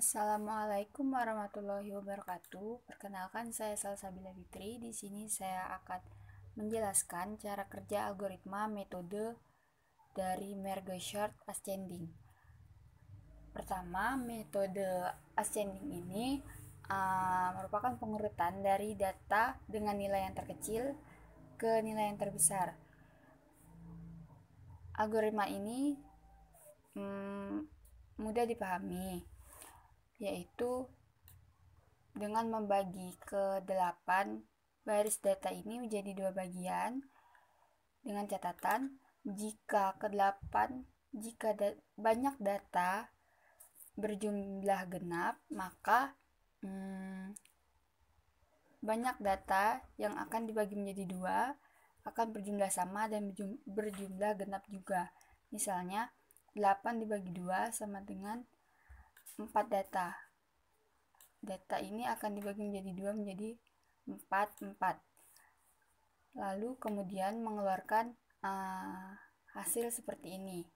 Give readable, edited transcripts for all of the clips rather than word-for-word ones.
Assalamualaikum warahmatullahi wabarakatuh. Perkenalkan, saya Salsabila Fitri. Di sini saya akan menjelaskan cara kerja algoritma metode dari Merge-Sort Ascending. Pertama, metode ascending ini merupakan pengurutan dari data dengan nilai yang terkecil ke nilai yang terbesar. Algoritma ini mudah dipahami, yaitu dengan membagi ke 8 baris data ini menjadi 2 bagian, dengan catatan jika banyak data berjumlah genap, maka banyak data yang akan dibagi menjadi 2 akan berjumlah sama dan berjumlah genap juga. Misalnya 8 dibagi 2 sama dengan 4 data. Data ini akan dibagi menjadi 2 menjadi 4. Lalu kemudian mengeluarkan hasil seperti ini.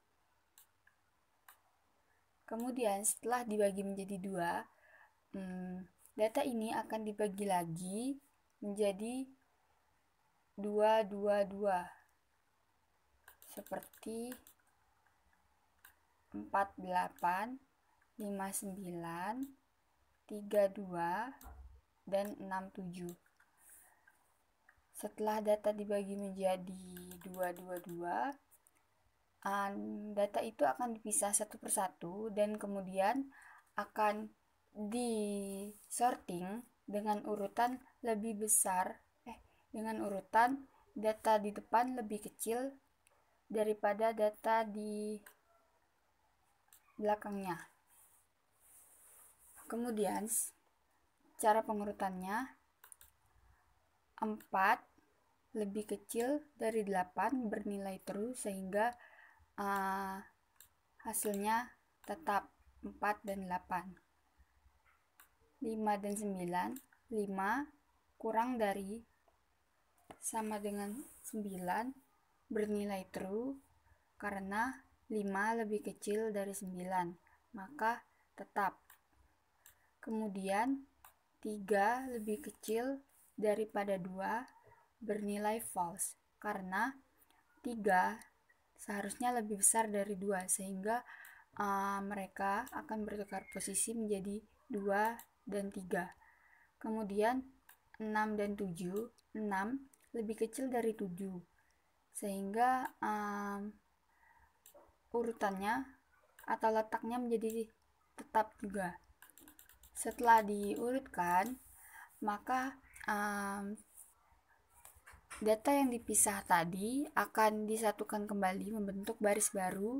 Kemudian setelah dibagi menjadi 2, data ini akan dibagi lagi menjadi 2 seperti 48, 59, 32, dan 67. Setelah data dibagi menjadi 2, data itu akan dipisah satu persatu dan kemudian akan disorting dengan urutan lebih besar, dengan urutan data di depan lebih kecil daripada data di belakangnya. Kemudian cara pengurutannya, 4 lebih kecil dari 8 bernilai true sehingga hasilnya tetap 4 dan 8. 5 dan 9, 5 kurang dari sama dengan 9 bernilai true karena 5 lebih kecil dari 9, maka tetap. Kemudian 3 lebih kecil daripada 2 bernilai false karena 3 seharusnya lebih besar dari 2 sehingga mereka akan bertukar posisi menjadi 2 dan 3. Kemudian 6 dan 7, 6 lebih kecil dari 7 sehingga urutannya atau letaknya menjadi tetap juga. Setelah diurutkan, maka data yang dipisah tadi akan disatukan kembali membentuk baris baru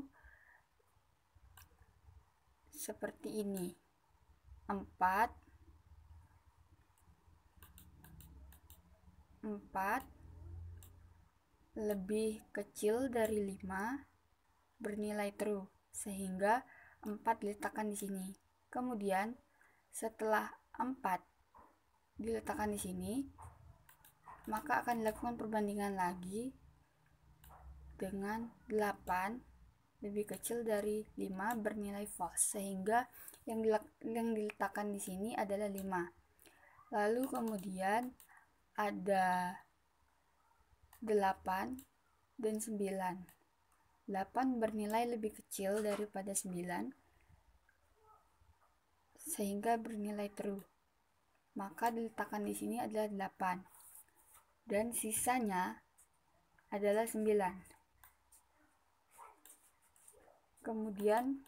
seperti ini. 4 lebih kecil dari 5 bernilai true sehingga 4 diletakkan di sini. Kemudian setelah 4 diletakkan di sini, maka akan dilakukan perbandingan lagi dengan 8 lebih kecil dari 5 bernilai false sehingga yang diletakkan di sini adalah 5. Lalu kemudian ada 8 dan 9. 8 bernilai lebih kecil daripada 9 sehingga bernilai true. Maka diletakkan di sini adalah 8 dan sisanya adalah 9. Kemudian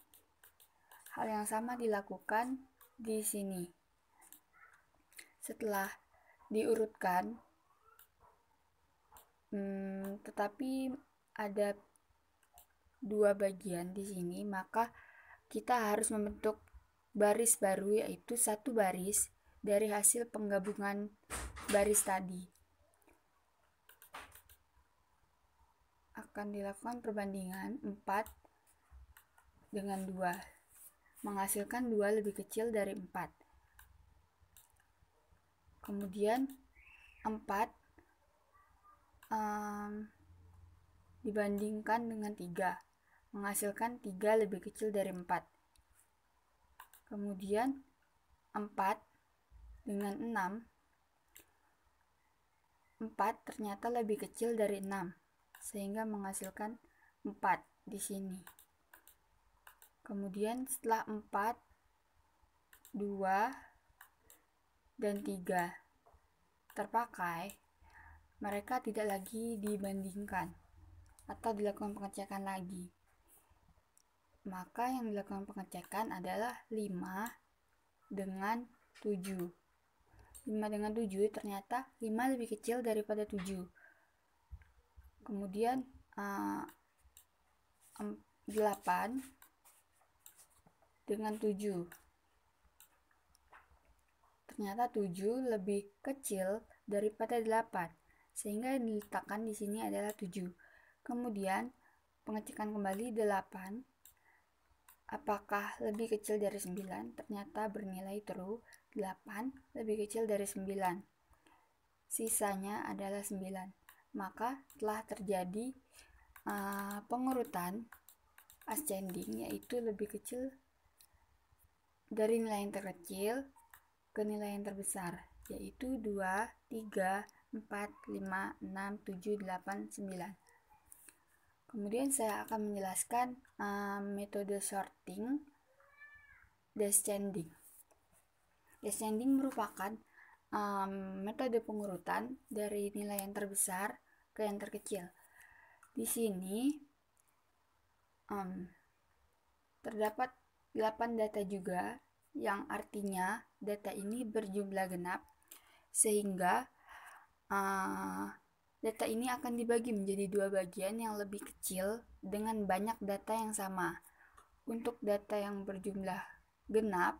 hal yang sama dilakukan di sini. Setelah diurutkan, tetapi ada 2 bagian di sini, maka kita harus membentuk baris baru, yaitu 1 baris dari hasil penggabungan baris tadi. Akan dilakukan perbandingan 4 dengan 2, menghasilkan 2 lebih kecil dari 4. Kemudian 4 dibandingkan dengan 3, menghasilkan 3 lebih kecil dari 4. Kemudian 4 dengan 6, 4 ternyata lebih kecil dari 6, sehingga menghasilkan 4 di sini. Kemudian setelah 4, 2, dan 3 terpakai, mereka tidak lagi dibandingkan atau dilakukan pengecekan lagi. Maka yang dilakukan pengecekan adalah 5 dengan 7. 5 dengan 7 ternyata 5 lebih kecil daripada 7. Kemudian 8 dengan 7. Ternyata 7 lebih kecil daripada 8, sehingga yang diletakkan di sini adalah 7. Kemudian pengecekan kembali 8. Apakah lebih kecil dari 9? Ternyata bernilai true, 8 lebih kecil dari 9. Sisanya adalah 9. Maka telah terjadi pengurutan ascending, yaitu lebih kecil dari nilai yang terkecil ke nilai yang terbesar, yaitu 2, 3, 4, 5, 6, 7, 8, 9. Kemudian saya akan menjelaskan metode sorting descending. Descending merupakan metode pengurutan dari nilai yang terbesar ke yang terkecil. Di sini terdapat 8 data juga, yang artinya data ini berjumlah genap, sehingga data ini akan dibagi menjadi 2 bagian yang lebih kecil dengan banyak data yang sama. Untuk data yang berjumlah genap,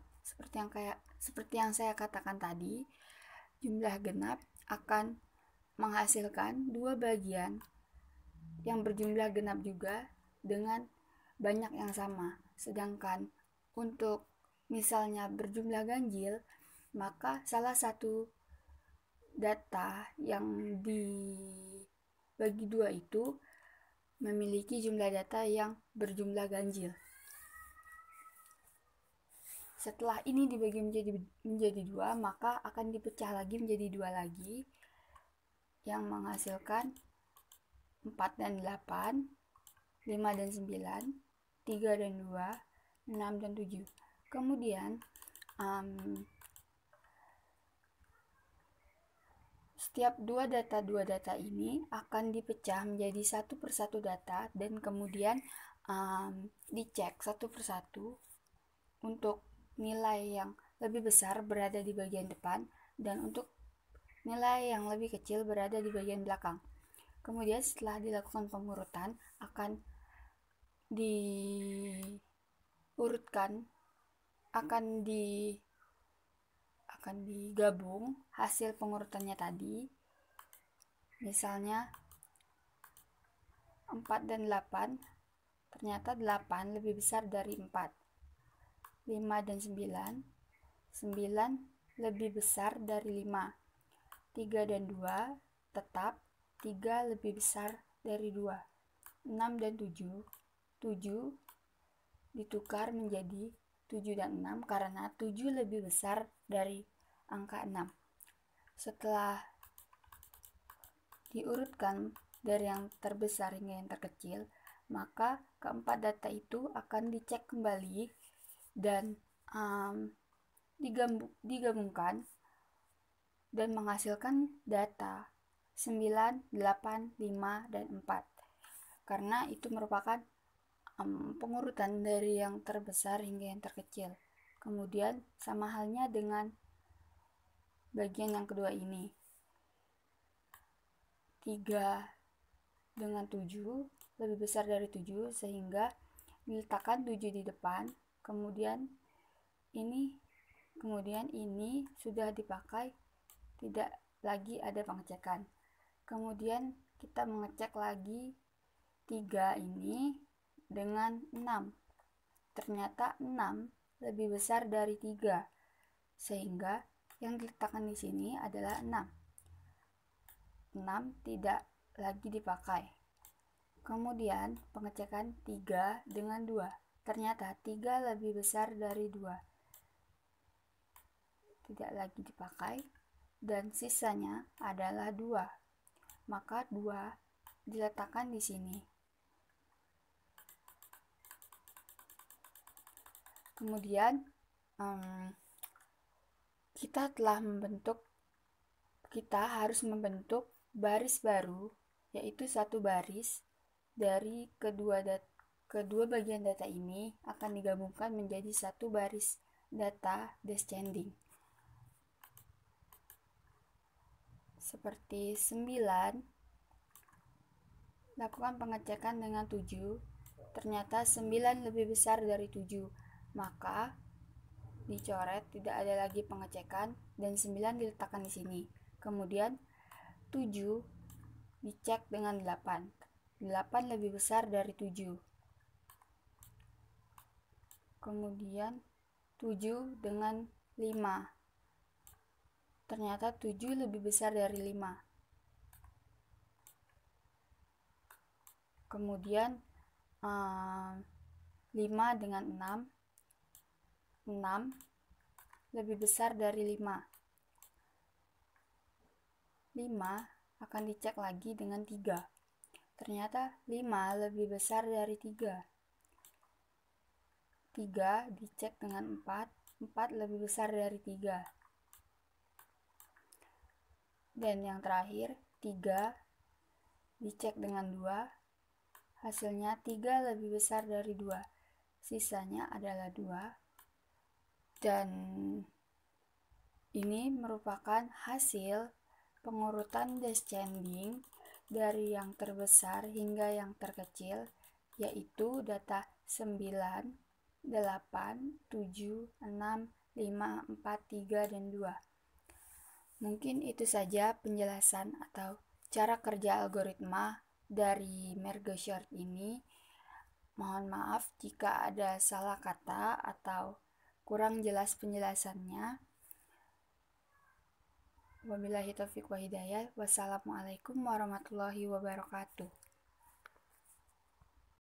seperti yang saya katakan tadi, jumlah genap akan menghasilkan 2 bagian yang berjumlah genap juga dengan banyak yang sama. Sedangkan untuk misalnya berjumlah ganjil, maka salah satu data yang dibagi 2 itu memiliki jumlah data yang berjumlah ganjil. Setelah ini dibagi menjadi 2, maka akan dipecah lagi menjadi 2 lagi, yang menghasilkan 4 dan 8, 5 dan 9, 3 dan 2, 6 dan 7. Kemudian setiap dua data ini akan dipecah menjadi satu persatu data, dan kemudian dicek satu persatu untuk nilai yang lebih besar berada di bagian depan, dan untuk nilai yang lebih kecil berada di bagian belakang. Kemudian setelah dilakukan pengurutan, akan digabung hasil pengurutannya tadi. Misalnya 4 dan 8, ternyata 8 lebih besar dari 4. 5 dan 9, 9 lebih besar dari 5. 3 dan 2, tetap 3 lebih besar dari 2. 6 dan 7, 7 ditukar menjadi 7 dan 6 karena 7 lebih besar dari angka 6. Setelah diurutkan dari yang terbesar hingga yang terkecil, maka keempat data itu akan dicek kembali dan digabungkan dan menghasilkan data 9, 8, 5, dan 4. Karena itu merupakan pengurutan dari yang terbesar hingga yang terkecil. Kemudian sama halnya dengan bagian yang kedua ini. 3 dengan 7 lebih besar dari 7, sehingga diletakkan 7 di depan. Kemudian ini sudah dipakai, tidak lagi ada pengecekan. Kemudian kita mengecek lagi 3 ini dengan 6. Ternyata 6 lebih besar dari 3, sehingga yang diletakkan di sini adalah 6. 6 tidak lagi dipakai. Kemudian pengecekan 3 dengan 2. Ternyata 3 lebih besar dari 2. tidak lagi dipakai, dan sisanya adalah 2. Maka 2 diletakkan di sini. Kemudian kita harus membentuk baris baru, yaitu satu baris dari kedua bagian data ini akan digabungkan menjadi satu baris data descending. Seperti 9, lakukan pengecekan dengan 7, ternyata 9 lebih besar dari 7, maka dicoret, tidak ada lagi pengecekan, dan 9 diletakkan di sini. Kemudian 7 dicek dengan 8. 8 lebih besar dari 7. Kemudian 7 dengan 5. Ternyata 7 lebih besar dari 5. Kemudian 5 dengan 6. 6 lebih besar dari 5. 5 akan dicek lagi dengan 3. Ternyata 5 lebih besar dari 3. 3 dicek dengan 4. 4 lebih besar dari 3. Dan yang terakhir, 3 dicek dengan 2. Hasilnya 3 lebih besar dari 2. Sisanya adalah 2. Dan ini merupakan hasil pengurutan descending dari yang terbesar hingga yang terkecil, yaitu data 9, 8, 7, 6, 5, 4, 3, dan 2. Mungkin itu saja penjelasan atau cara kerja algoritma dari Merge Short ini. Mohon maaf jika ada salah kata atau kurang jelas penjelasannya. Wabillahi taufiq wa hidayah. Wassalamualaikum warahmatullahi wabarakatuh.